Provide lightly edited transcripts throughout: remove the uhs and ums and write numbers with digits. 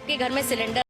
आपके घर में सिलेंडर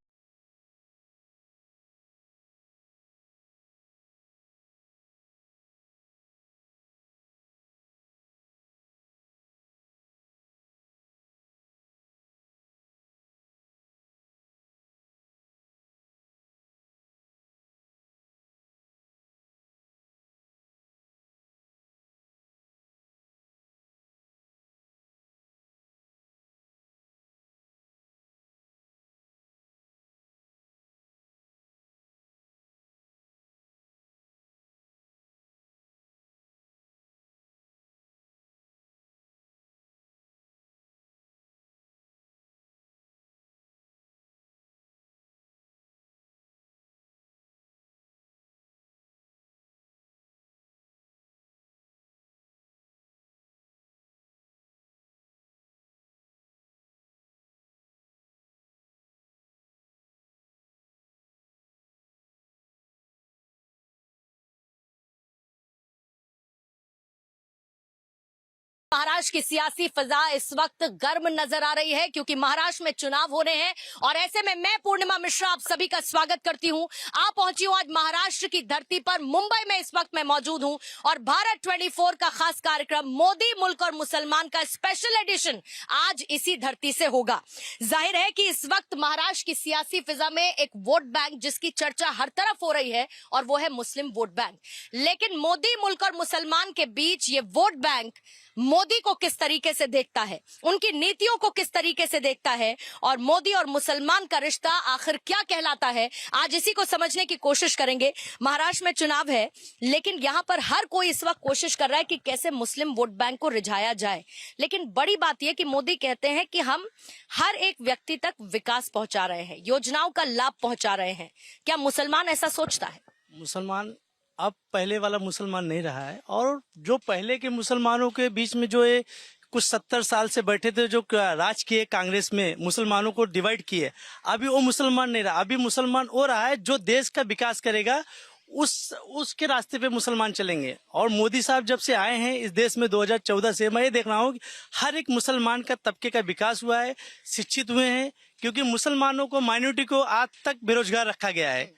महाराष्ट्र की सियासी फिजा इस वक्त गर्म नजर आ रही है क्योंकि महाराष्ट्र में चुनाव हो रहे हैं और ऐसे में मैं पूर्णिमा मिश्रा आप सभी का स्वागत करती हूं। आप पहुंची हूं आज महाराष्ट्र की धरती पर, मुंबई में इस वक्त मैं मौजूद हूं और भारत 24 का खास कार्यक्रम मोदी मुल्क और मुसलमान का स्पेशल एडिशन आज इसी धरती से होगा। जाहिर है कि इस वक्त महाराष्ट्र की सियासी फिजा में एक वोट बैंक जिसकी चर्चा हर तरफ हो रही है और वो है मुस्लिम वोट बैंक। लेकिन मोदी मुल्क और मुसलमान के बीच ये वोट बैंक मोदी को किस तरीके से देखता है, उनकी नीतियों को किस तरीके से देखता है और मोदी और मुसलमान का रिश्ता आखिर क्या कहलाता है, आज इसी को समझने की कोशिश करेंगे। महाराष्ट्र में चुनाव है लेकिन यहां पर हर कोई इस वक्त कोशिश कर रहा है कि कैसे मुस्लिम वोट बैंक को रिझाया जाए। लेकिन बड़ी बात यह कि मोदी कहते हैं कि हम हर एक व्यक्ति तक विकास पहुंचा रहे हैं, योजनाओं का लाभ पहुंचा रहे हैं। क्या मुसलमान ऐसा सोचता है? मुसलमान अब पहले वाला मुसलमान नहीं रहा है और जो पहले के मुसलमानों के बीच में जो ये कुछ 70 साल से बैठे थे, जो राज किए कांग्रेस में, मुसलमानों को डिवाइड किए, अभी वो मुसलमान नहीं रहा। अभी मुसलमान वो रहा है जो देश का विकास करेगा, उसके रास्ते पे मुसलमान चलेंगे। और मोदी साहब जब से आए हैं इस देश में 2014 से, मैं ये देख रहा हूँ कि हर एक मुसलमान का तबके का विकास हुआ है, शिक्षित हुए हैं, क्योंकि मुसलमानों को, माइनॉरिटी को आज तक बेरोजगार रखा गया है।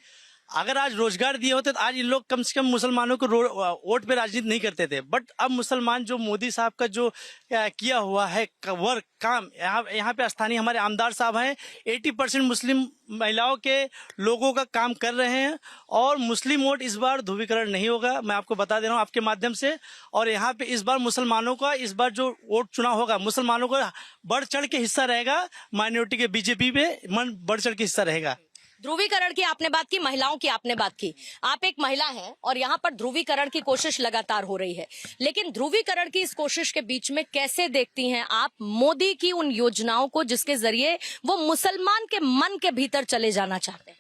अगर आज रोजगार दिए होते तो आज इन लोग कम से कम मुसलमानों को वोट पे राजनीति नहीं करते थे। बट अब मुसलमान जो मोदी साहब का जो किया हुआ है वर्क काम, यहाँ पे स्थानीय हमारे आमदार साहब हैं, 80% मुस्लिम महिलाओं के लोगों का काम कर रहे हैं और मुस्लिम वोट इस बार ध्रुवीकरण नहीं होगा, मैं आपको बता दे रहा हूँ आपके माध्यम से। और यहाँ पे इस बार मुसलमानों का, इस बार जो वोट चुनाव होगा, मुसलमानों का बढ़ चढ़ के हिस्सा रहेगा, माइनॉरिटी के बीजेपी पे मन बढ़ चढ़ के हिस्सा रहेगा। ध्रुवीकरण की आपने बात की, महिलाओं की आपने बात की। आप एक महिला हैं और यहाँ पर ध्रुवीकरण की कोशिश लगातार हो रही है, लेकिन ध्रुवीकरण की इस कोशिश के बीच में कैसे देखती हैं आप मोदी की उन योजनाओं को जिसके जरिए वो मुसलमान के मन के भीतर चले जाना चाहते हैं?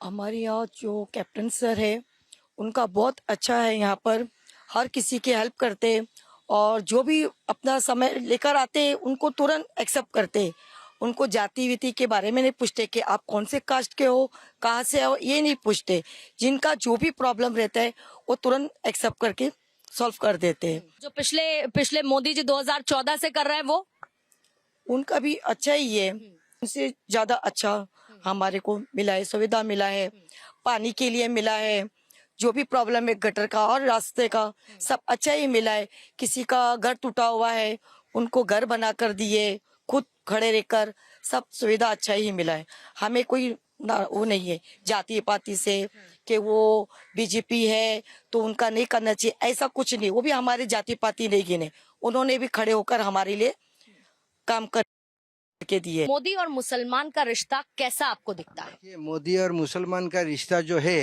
हमारे यहाँ जो कैप्टन सर है उनका बहुत अच्छा है, यहाँ पर हर किसी की हेल्प करते और जो भी अपना समय लेकर आते उनको तुरंत एक्सेप्ट करते। उनको जाति विति के बारे में नहीं पूछते कि आप कौन से कास्ट के हो, कहाँ से हो, ये नहीं पूछते। जिनका जो भी प्रॉब्लम रहता है वो तुरंत एक्सेप्ट करके सॉल्व कर देते हैं। जो पिछले मोदी जी 2014 से कर रहे हैं वो उनका भी अच्छा ही है, उनसे ज्यादा अच्छा हमारे को मिला है, सुविधा मिला है, पानी के लिए मिला है, जो भी प्रॉब्लम है गटर का और रास्ते का सब अच्छा ही मिला है। किसी का घर टूटा हुआ है उनको घर बना कर दिए, खुद खड़े रहकर सब सुविधा अच्छा ही मिला है। हमें कोई वो नहीं है जाति पाति से कि वो बीजेपी है तो उनका नहीं करना चाहिए, ऐसा कुछ नहीं। वो भी हमारे जाति पाति नहीं गिने, उन्होंने भी खड़े होकर हमारे लिए काम करके दिए। मोदी और मुसलमान का रिश्ता कैसा आपको दिखता है? ये मोदी और मुसलमान का रिश्ता जो है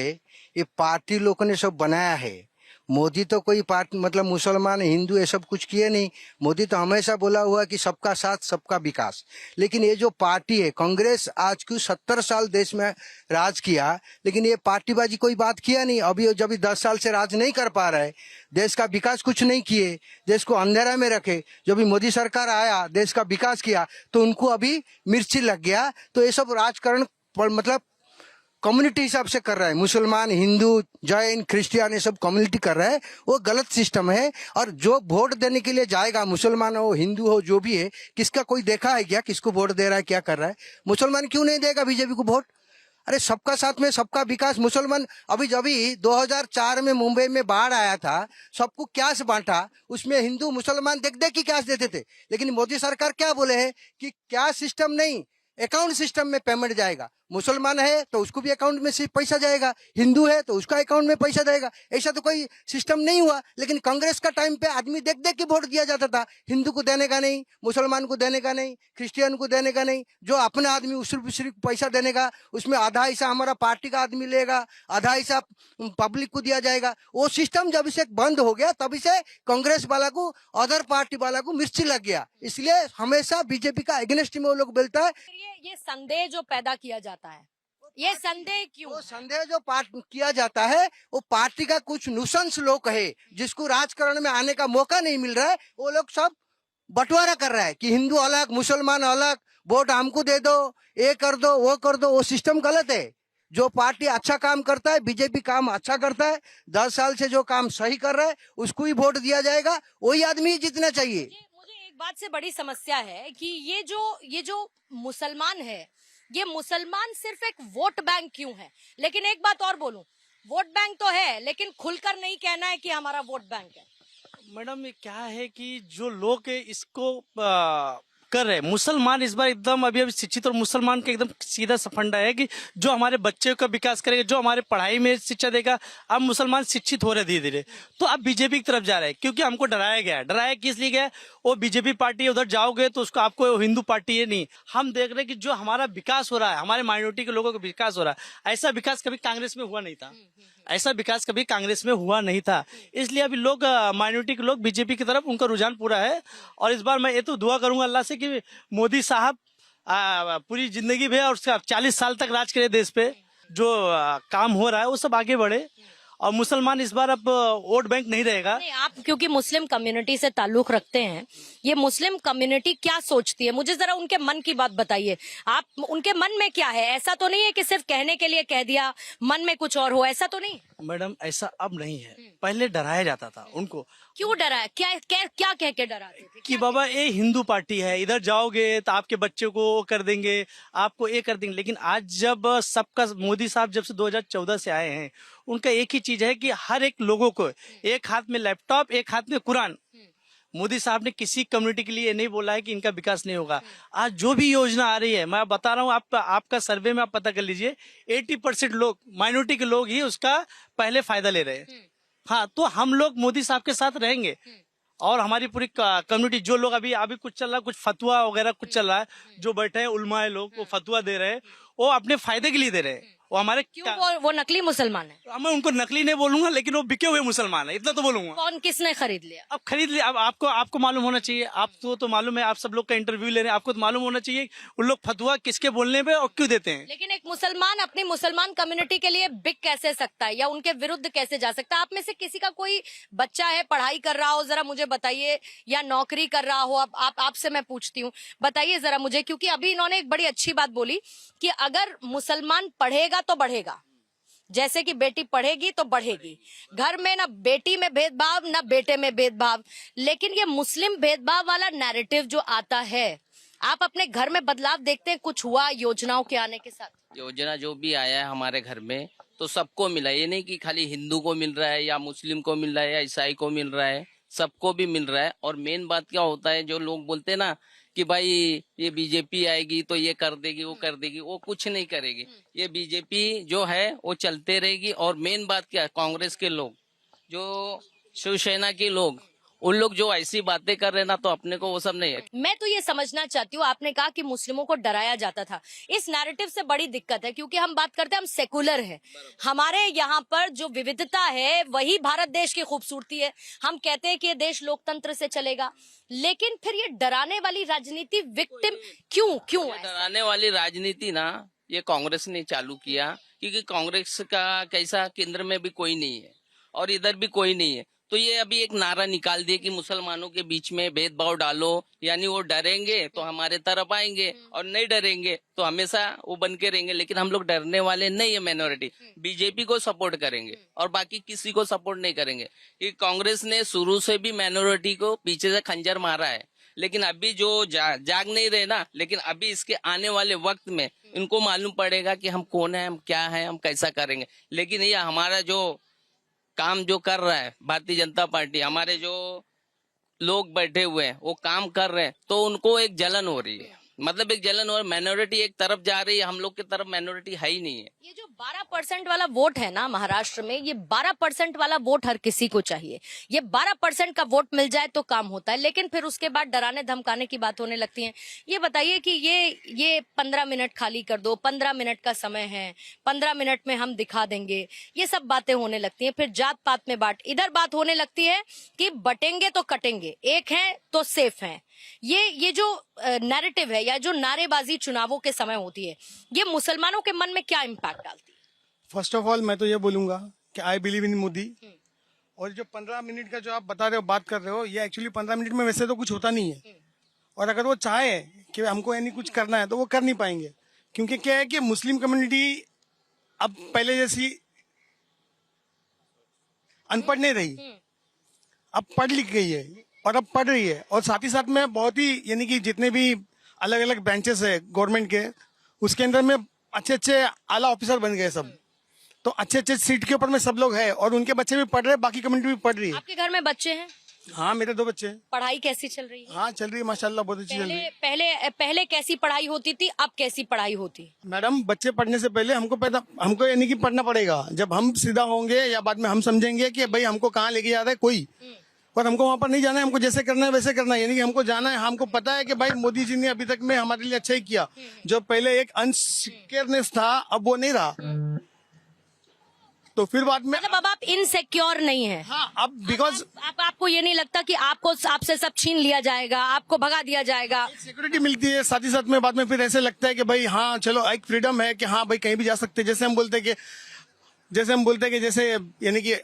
ये पार्टी लोगों ने सब बनाया है। मोदी तो कोई पार्टी मतलब मुसलमान हिंदू ये सब कुछ किए नहीं। मोदी तो हमेशा बोला हुआ कि सबका साथ सबका विकास। लेकिन ये जो पार्टी है कांग्रेस, आज की 70 साल देश में राज किया, लेकिन ये पार्टीबाजी कोई बात किया नहीं। अभी जब 10 साल से राज नहीं कर पा रहे, देश का विकास कुछ नहीं किए, देश को अंधेरा में रखे। जब भी मोदी सरकार आया देश का विकास किया तो उनको अभी मिर्ची लग गया। तो ये सब राजकारण मतलब कम्युनिटी हिसाब से कर रहा है, मुसलमान, हिंदू, जैन, क्रिश्चियन ये सब कम्युनिटी कर रहा है, वो गलत सिस्टम है। और जो वोट देने के लिए जाएगा, मुसलमान हो, हिंदू हो, जो भी है, किसका कोई देखा है क्या, किसको वोट दे रहा है, क्या कर रहा है? मुसलमान क्यों नहीं देगा बीजेपी को वोट? अरे सबका साथ में सबका विकास। मुसलमान अभी 2004 में मुंबई में बाढ़ आया था, सबको कैश बांटा, उसमें हिंदू मुसलमान देख देख के कैश देते थे। लेकिन मोदी सरकार क्या बोले हैं कि कैश सिस्टम नहीं, अकाउंट सिस्टम में पेमेंट जाएगा। मुसलमान है तो उसको भी अकाउंट में से पैसा जाएगा, हिंदू है तो उसका अकाउंट में पैसा जाएगा। ऐसा तो कोई सिस्टम नहीं हुआ। लेकिन कांग्रेस का टाइम पे आदमी देख देख के वोट दिया जाता था, हिंदू को देने का नहीं, मुसलमान को देने का नहीं, क्रिश्चियन को देने का नहीं। जो अपना आदमी उस सिर्फ पैसा देने का, उसमें आधा हिस्सा हमारा पार्टी का आदमी लेगा, आधा हिस्सा पब्लिक को दिया जाएगा। वो सिस्टम जब से बंद हो गया तभी से कांग्रेस वाला को, अदर पार्टी वाला को मिर्ची लग गया। इसलिए हमेशा बीजेपी का अगेंस्ट में वो लोग बोलता है। ये संदेह जो पैदा किया जाता है, ये संदेह क्यों? वो संदेह जो किया जाता है, वो पार्टी का कुछ नुसंस लोग है जिसको राजकारण में आने का मौका नहीं मिल रहा है। वो लोग सब बंटवारा कर रहा है कि हिंदू अलग, मुसलमान अलग, वोट हमको दे दो, ये कर दो, वो कर दो। वो सिस्टम गलत है। जो पार्टी अच्छा काम करता है, बीजेपी काम अच्छा करता है, 10 साल से जो काम सही कर रहा है उसको ही वोट दिया जाएगा, वही आदमी जीतना चाहिए। मुझे एक बात से बड़ी समस्या है कि ये जो मुसलमान है, ये मुसलमान सिर्फ एक वोट बैंक क्यों है? लेकिन एक बात और बोलूं, वोट बैंक तो है लेकिन खुलकर नहीं कहना है कि हमारा वोट बैंक है। मैडम ये क्या है कि जो लोग इसको कर रहे हैं, मुसलमान इस बार एकदम अभी शिक्षित, और मुसलमान का एकदम सीधा फंडा है कि जो हमारे बच्चे का विकास करेगा, जो हमारे पढ़ाई में शिक्षा देगा। अब मुसलमान शिक्षित हो रहे धीरे धीरे, तो अब बीजेपी की तरफ जा रहे हैं क्योंकि हमको डराया गया। डराया किस लिए गया? वो बीजेपी पार्टी है, उधर जाओगे तो उसको आपको हिंदू पार्टी है नहीं। हम देख रहे हैं कि जो हमारा विकास हो रहा है, हमारे माइनॉरिटी के लोगों का विकास हो रहा है, ऐसा विकास कभी कांग्रेस में हुआ नहीं था। ऐसा विकास कभी कांग्रेस में हुआ नहीं था। इसलिए अभी लोग, माइनॉरिटी के लोग बीजेपी की तरफ उनका रुझान पूरा है। और इस बार मैं ये तो दुआ करूंगा अल्लाह से कि मोदी साहब पूरी जिंदगी में और 40 साल तक राज करे देश पे, जो काम हो रहा है वो सब आगे बढ़े। और मुसलमान इस बार अब वोट बैंक नहीं रहेगा। नहीं, आप क्योंकि मुस्लिम कम्युनिटी से ताल्लुक रखते हैं, ये मुस्लिम कम्युनिटी क्या सोचती है, मुझे जरा उनके मन की बात बताइए। आप उनके मन में क्या है? ऐसा तो नहीं है कि सिर्फ कहने के लिए कह दिया, मन में कुछ और हो, ऐसा तो नहीं? मैडम ऐसा अब नहीं है, पहले डराया जाता था उनको। क्यों डरा? क्या कह के डराते थे कि बाबा ये हिंदू पार्टी है, इधर जाओगे तो आपके बच्चे को वो कर देंगे, आपको ये कर देंगे। लेकिन आज जब सबका, मोदी साहब जब से 2014 से आए हैं, उनका एक ही चीज है कि हर एक लोगों को एक हाथ में लैपटॉप, एक हाथ में कुरान। मोदी साहब ने किसी कम्युनिटी के लिए नहीं बोला है कि इनका विकास नहीं होगा। आज जो भी योजना आ रही है, मैं बता रहा हूँ, आपका सर्वे में आप पता कर लीजिए, 80% लोग, माइनॉरिटी के लोग ही उसका पहले फायदा ले रहे हैं। हाँ, तो हम लोग मोदी साहब के साथ रहेंगे। और हमारी पूरी कम्युनिटी, जो लोग अभी कुछ चल रहा है, कुछ फतवा वगैरह कुछ चल रहा है, जो बैठे हैं उलमाए लोग, वो फतवा दे रहे हैं, वो अपने फायदे के लिए दे रहे हैं। वो हमारे क्यों? वो नकली मुसलमान है। मैं उनको नकली नहीं बोलूंगा, लेकिन वो बिके हुए मुसलमान है, इतना तो बोलूंगा। कौन, किसने खरीद लिया? अब खरीद लिया। अब आपको मालूम होना चाहिए, आपको तो मालूम है, आप सब लोग का इंटरव्यू ले रहे हैं, आपको तो मालूम होना चाहिए उन लोग फतवा किसके बोलने पे और क्यों देते हैं। लेकिन एक मुसलमान अपनी मुसलमान कम्युनिटी के लिए बिक कैसे सकता है या उनके विरुद्ध कैसे जा सकता है? आप में से किसी का कोई बच्चा है, पढ़ाई कर रहा हो, जरा मुझे बताइए, या नौकरी कर रहा हो। आपसे मैं पूछती हूँ, बताइए जरा मुझे, क्योंकि अभी इन्होंने एक बड़ी अच्छी बात बोली कि अगर मुसलमान पढ़ेगा तो बढ़ेगा, जैसे कि बेटी पढ़ेगी तो बढ़ेगी। घर में ना बेटी में भेदभाव, ना बेटे में भेदभाव। लेकिन ये मुस्लिम भेदभाव वाला नैरेटिव जो आता है, आप अपने घर में बदलाव देखते हैं? कुछ हुआ योजनाओं के आने के साथ? योजना जो भी आया है हमारे घर में तो सबको मिला। ये नहीं कि खाली हिंदू को मिल रहा है या मुस्लिम को मिल रहा है या ईसाई को मिल रहा है, सबको भी मिल रहा है। और मेन बात क्या होता है, जो लोग बोलते हैं ना कि भाई ये बीजेपी आएगी तो ये कर देगी, वो कर देगी, वो कुछ नहीं करेगी। ये बीजेपी जो है वो चलते रहेगी। और मेन बात क्या है, कांग्रेस के लोग, जो शिवसेना के लोग, उन लोग जो ऐसी बातें कर रहे हैं ना, तो अपने को वो सब नहीं है। मैं तो ये समझना चाहती हूँ, आपने कहा कि मुस्लिमों को डराया जाता था, इस नैरेटिव से बड़ी दिक्कत है क्योंकि हम बात करते हैं, हम सेकुलर हैं, हमारे यहाँ पर जो विविधता है वही भारत देश की खूबसूरती है। हम कहते हैं कि ये देश लोकतंत्र से चलेगा, लेकिन फिर ये डराने वाली राजनीति, विक्टिम क्यों ये डराने वाली राजनीति ना, ये कांग्रेस ने चालू किया, क्योंकि कांग्रेस का कैसा, केंद्र में भी कोई नहीं है और इधर भी कोई नहीं है। तो ये अभी एक नारा निकाल दिया कि मुसलमानों के बीच में भेदभाव डालो, यानी वो डरेंगे तो हमारे तरफ आएंगे और नहीं डरेंगे तो हमेशा वो बन के रहेंगे। लेकिन हम लोग डरने वाले नहीं है। माइनॉरिटी बीजेपी को सपोर्ट करेंगे और बाकी किसी को सपोर्ट नहीं करेंगे। कि कांग्रेस ने शुरू से भी माइनॉरिटी को पीछे से खंजर मारा है, लेकिन अभी जो जाग नहीं रहे ना, लेकिन अभी इसके आने वाले वक्त में इनको मालूम पड़ेगा कि हम कौन है, हम क्या है, हम कैसा करेंगे। लेकिन ये हमारा जो काम जो कर रहा है भारतीय जनता पार्टी, हमारे जो लोग बैठे हुए हैं वो काम कर रहे हैं, तो उनको एक जलन हो रही है। मतलब एक जलन और माइनॉरिटी एक तरफ जा रही है, हम लोग की तरफ माइनॉरिटी है ही नहीं है। ये जो 12% वाला वोट है ना महाराष्ट्र में, ये 12% वाला वोट हर किसी को चाहिए। ये 12% का वोट मिल जाए तो काम होता है, लेकिन फिर उसके बाद डराने धमकाने की बात होने लगती है। ये बताइए कि ये 15 मिनट खाली कर दो, 15 मिनट का समय है, 15 मिनट में हम दिखा देंगे, ये सब बातें होने लगती हैं। फिर जात पात में बांट, इधर बात होने लगती है कि बटेंगे तो कटेंगे, एक है तो सेफ है। ये जो नैरेटिव है या जो नारेबाजी चुनावों के समय होती है, ये मुसलमानों के मन में क्या इम्पैक्ट डालती है? फर्स्ट ऑफ ऑल मैं तो ये बोलूंगा कि आई बिलीव इन मोदी। और जो 15 मिनट का जो आप बता रहे हो, बात कर रहे हो, ये एक्चुअली 15 मिनट में वैसे तो कुछ होता नहीं है। और अगर वो चाहे कि हमको यानी कुछ करना है तो वो कर नहीं पाएंगे, क्योंकि क्या है कि मुस्लिम कम्युनिटी अब पहले जैसी अनपढ़ नहीं रही, अब पढ़ लिख गई है और अब पढ़ रही है। और साथ ही साथ में बहुत ही यानी कि जितने भी अलग अलग ब्रांचेस है गवर्नमेंट के, उसके अंदर में अच्छे अच्छे आला ऑफिसर बन गए सब। तो अच्छे अच्छे सीट के ऊपर में सब लोग हैं और उनके बच्चे भी पढ़ रहे हैं, बाकी कम्युनिटी भी पढ़ रही है। आपके घर में बच्चे हैं? हाँ, मेरे 2 बच्चे हैं। पढ़ाई कैसी चल रही है? हाँ, चल रही है माशाल्लाह, बहुत अच्छी चल रही है। पहले कैसी पढ़ाई होती थी, अब कैसी पढ़ाई होती? मैडम, बच्चे पढ़ने से पहले हमको यानी कि पढ़ना पड़ेगा। जब हम सीधा होंगे या बाद में हम समझेंगे कि भाई हमको कहाँ लेके जा रहा है कोई, और हमको वहाँ पर नहीं जाना है, हमको जैसे करना है वैसे करना है। यानी कि हमको जाना है, हमको पता है कि भाई मोदी जी ने अभी तक में हमारे लिए अच्छा ही किया। जो पहले एक अनसिक्योरनेस था, अब वो नहीं रहा। तो फिर बाद में मतलब अब आप इनसिक्योर नहीं है? हाँ, अब बिकॉज आपको ये नहीं लगता कि आपसे सब छीन लिया जाएगा, आपको भगा दिया जाएगा? सिक्योरिटी मिलती है, साथ ही साथ में बाद में फिर ऐसे लगता है कि भाई हाँ चलो एक फ्रीडम है कि हाँ भाई कहीं भी जा सकते हैं। जैसे हम बोलते हैं कि जैसे यानी कि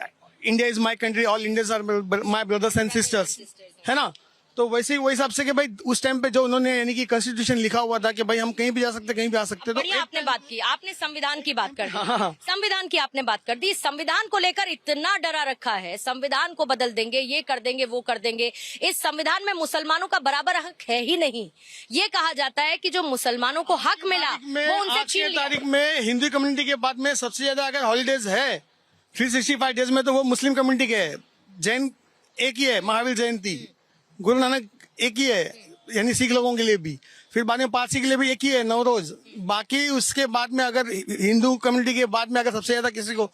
India is my country, all Indians are my brothers and sisters, है ना। तो वैसे ही वही हिसाब से कि भाई उस टाइम पे जो उन्होंने यानी कि कॉन्स्टिट्यूशन लिखा हुआ था कि भाई हम कहीं भी जा सकते, कहीं भी आ सकते। तो बढ़िया आपने बात की, आपने संविधान की बात कर दी। संविधान की आपने बात कर दी। संविधान को लेकर इतना डरा रखा है, संविधान को बदल देंगे, ये कर देंगे, वो कर देंगे। इस संविधान में मुसलमानों का बराबर हक है ही नहीं। ये कहा जाता है कि जो मुसलमानों को हक मिला वो उनसे छीन लिया। तारीख में हिंदू कम्युनिटी के बाद में सबसे ज्यादा अगर हॉलीडेज है 365 डेज में, तो वो मुस्लिम कम्युनिटी के है। जैन एक ही है, महावीर जयंती, गुरु नानक एक ही है, यानी सिख लोगों के लिए भी। फिर बाद में पारसी के लिए भी एक ही है, नवरोज। बाकी उसके बाद में अगर हिंदू कम्युनिटी के बाद में अगर सबसे ज्यादा किसी को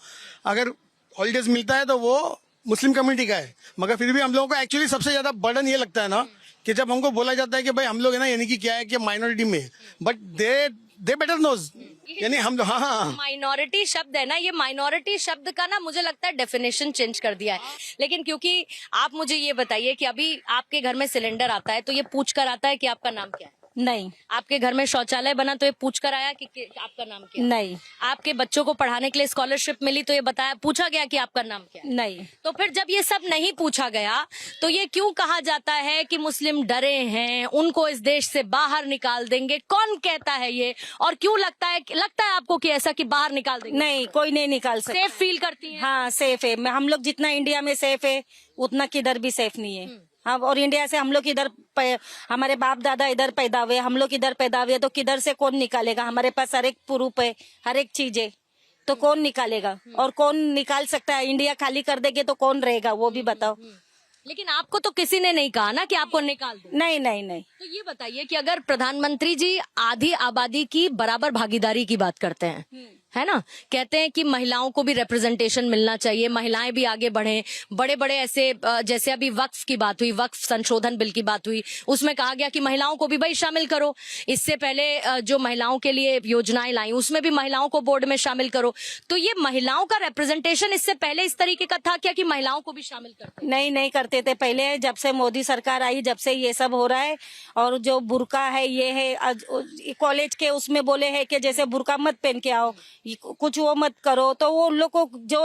अगर हॉलीडेज मिलता है तो वो मुस्लिम कम्युनिटी का है। मगर फिर भी हम लोगों को एक्चुअली सबसे ज्यादा बर्डन ये लगता है ना कि जब हमको बोला जाता है कि भाई हम लोग है ना, यानी कि क्या है कि माइनॉरिटी में, बट दे बेटर नोज, यानी हम लोग हाँ माइनॉरिटी शब्द है ना, ये माइनॉरिटी शब्द का ना मुझे लगता है डेफिनेशन चेंज कर दिया है। लेकिन क्योंकि आप मुझे ये बताइए कि अभी आपके घर में सिलेंडर आता है तो ये पूछ कर आता है कि आपका नाम क्या है? नहीं। आपके घर में शौचालय बना तो ये पूछ कर आया कि आपका नाम क्या है? नहीं। आपके बच्चों को पढ़ाने के लिए स्कॉलरशिप मिली तो ये पूछा गया कि आपका नाम क्या है? नहीं। तो फिर जब ये सब नहीं पूछा गया तो ये क्यों कहा जाता है कि मुस्लिम डरे हैं, उनको इस देश से बाहर निकाल देंगे? कौन कहता है ये, और क्यों लगता है आपको कि ऐसा कि बाहर निकाल देंगे? नहीं, कोई नहीं निकाल सकता। सेफ फील करती हैं? हाँ, सेफ है। हम लोग जितना इंडिया में सेफ है उतना किधर भी सेफ नहीं है। हाँ, और इंडिया से हम लोग इधर हमारे बाप दादा इधर पैदा हुए, हम लोग इधर पैदा हुए, तो किधर से कौन निकालेगा? हमारे पास हर एक प्रूफ है, हर एक चीज है, तो कौन निकालेगा? और कौन निकाल सकता है? इंडिया खाली कर देंगे तो कौन रहेगा, वो भी बताओ। लेकिन आपको तो किसी ने नहीं कहा ना कि आपको निकाल दो। नहीं नहीं नहीं। तो ये बताइए कि अगर प्रधानमंत्री जी आधी आबादी की बराबर भागीदारी की बात करते हैं, है ना, कहते हैं कि महिलाओं को भी रिप्रेजेंटेशन मिलना चाहिए, महिलाएं भी आगे बढ़ें, बड़े बड़े ऐसे जैसे अभी वक्फ की बात हुई, वक्फ संशोधन बिल की बात हुई, उसमें कहा गया कि महिलाओं को भी भाई शामिल करो। इससे पहले जो महिलाओं के लिए योजनाएं लाई उसमें भी महिलाओं को बोर्ड में शामिल करो। तो ये महिलाओं का रिप्रेजेंटेशन इससे पहले इस तरीके का था क्या कि महिलाओं को भी शामिल करते? नहीं करते थे पहले। जब से मोदी सरकार आई, जब से ये सब हो रहा है, और जो बुर्का है ये है कॉलेज के उसमें बोले हैं कि जैसे बुर्का मत पहन के आओ, कुछ वो मत करो, तो वो उन लोग को जो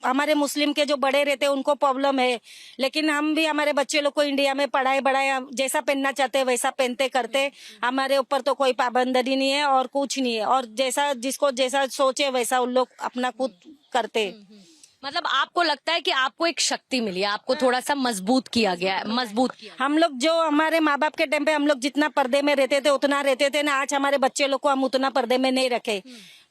हमारे मुस्लिम के जो बड़े रहते हैं उनको प्रॉब्लम है। लेकिन हम भी हमारे बच्चे लोग को इंडिया में पढ़ाए बढ़ाए, जैसा पहनना चाहते हैं वैसा पहनते करते, हमारे ऊपर तो कोई पाबंदी नहीं है और कुछ नहीं है, और जैसा जिसको जैसा सोचे वैसा उन लोग अपना खुद करते। मतलब आपको लगता है कि आपको एक शक्ति मिली है, आपको थोड़ा सा मजबूत किया गया है, मजबूत किया। हम लोग जो हमारे माँ बाप के टाइम पे हम लोग जितना पर्दे में रहते थे उतना रहते थे ना, आज हमारे बच्चे लोग को हम उतना पर्दे में नहीं रखे।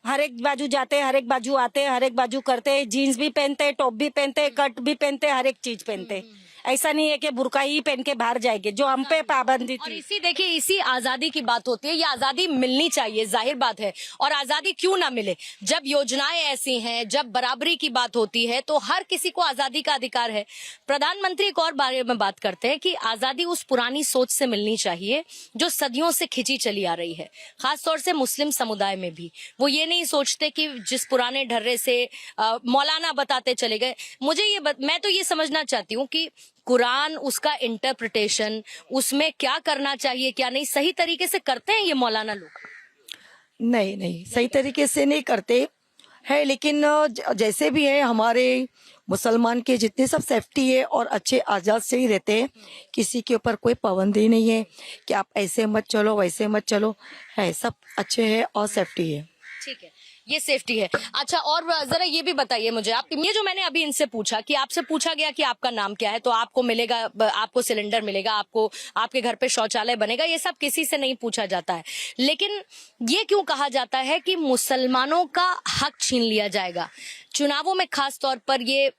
हर एक बाजू जाते, हर एक बाजू आते, हर एक बाजू करते, जीन्स भी पहनते, टॉप भी पहनते, कट भी पहनते, हर एक चीज पहनते। ऐसा नहीं है कि बुर्का ही पहन के बाहर जाएंगे, जो हम पे पाबंदी और थी। इसी देखिए इसी आजादी की बात होती है, ये आजादी मिलनी चाहिए, जाहिर बात है। और आजादी क्यों ना मिले, जब योजनाएं ऐसी हैं, जब बराबरी की बात होती है तो हर किसी को आजादी का अधिकार है। प्रधानमंत्री एक और बारे में बात करते हैं कि आजादी उस पुरानी सोच से मिलनी चाहिए जो सदियों से खिंची चली आ रही है, खासतौर से मुस्लिम समुदाय में भी। वो ये नहीं सोचते कि जिस पुराने ढर्रे से मौलाना बताते चले गए। मैं तो ये समझना चाहती हूँ कि कुरान, उसका इंटरप्रिटेशन, उसमें क्या करना चाहिए क्या नहीं, सही तरीके से करते हैं ये मौलाना लोग? नहीं नहीं, सही तरीके से नहीं करते है, लेकिन जैसे भी है हमारे मुसलमान के जितने सब सेफ्टी है और अच्छे आज़ाद से ही रहते हैं। किसी के ऊपर कोई पाबंदी नहीं है कि आप ऐसे मत चलो वैसे मत चलो, है सब अच्छे है और सेफ्टी है। ठीक है, ये सेफ्टी है। अच्छा, और जरा ये भी बताइए मुझे, आप ये जो मैंने अभी इनसे पूछा कि आपसे पूछा गया कि आपका नाम क्या है, तो आपको मिलेगा, आपको सिलेंडर मिलेगा, आपको आपके घर पे शौचालय बनेगा, ये सब किसी से नहीं पूछा जाता है। लेकिन ये क्यों कहा जाता है कि मुसलमानों का हक छीन लिया जाएगा? चुनावों में खास तौर पर ये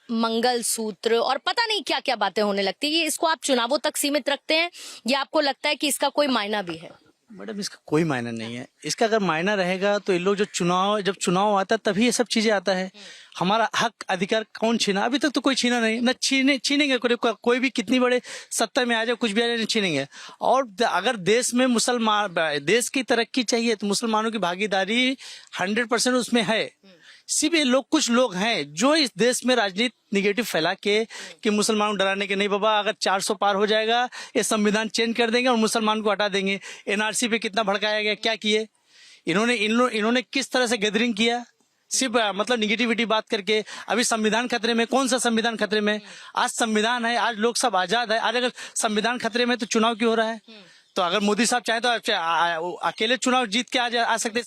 मंगल सूत्र और पता नहीं क्या क्या बातें होने लगती है, ये इसको आप चुनावों तक सीमित रखते हैं या आपको लगता है कि इसका कोई मायना भी है? मैडम, इसका कोई मायना नहीं है। इसका अगर मायना रहेगा तो ये लोग जब चुनाव आता है तभी ये सब चीजें आता है। हमारा हक अधिकार कौन छीना? अभी तक तो कोई छीना नहीं, न छीनेंगे। कोई भी कितनी बड़े सत्ता में आ जाए, कुछ भी आ जाए, छीनेंगे। और अगर देश में देश की तरक्की चाहिए तो मुसलमानों की भागीदारी 100% उसमें है। सिर्फ ये लोग, कुछ लोग हैं जो इस देश में राजनीति निगेटिव फैला के कि मुसलमानों डराने के, नहीं बाबा अगर 400 पार हो जाएगा ये संविधान चेंज कर देंगे और मुसलमान को हटा देंगे। एनआरसी पे कितना भड़काया गया, क्या किए इन्होंने किस तरह से गैदरिंग किया, सिर्फ मतलब निगेटिविटी बात करके। अभी संविधान खतरे में, कौन सा संविधान खतरे में? आज संविधान है, आज लोग सब आजाद है। आज अगर संविधान खतरे में तो चुनाव क्यों हो रहा है? तो अगर मोदी साहब चाहे तो अकेले चुनाव जीत के आ सकते।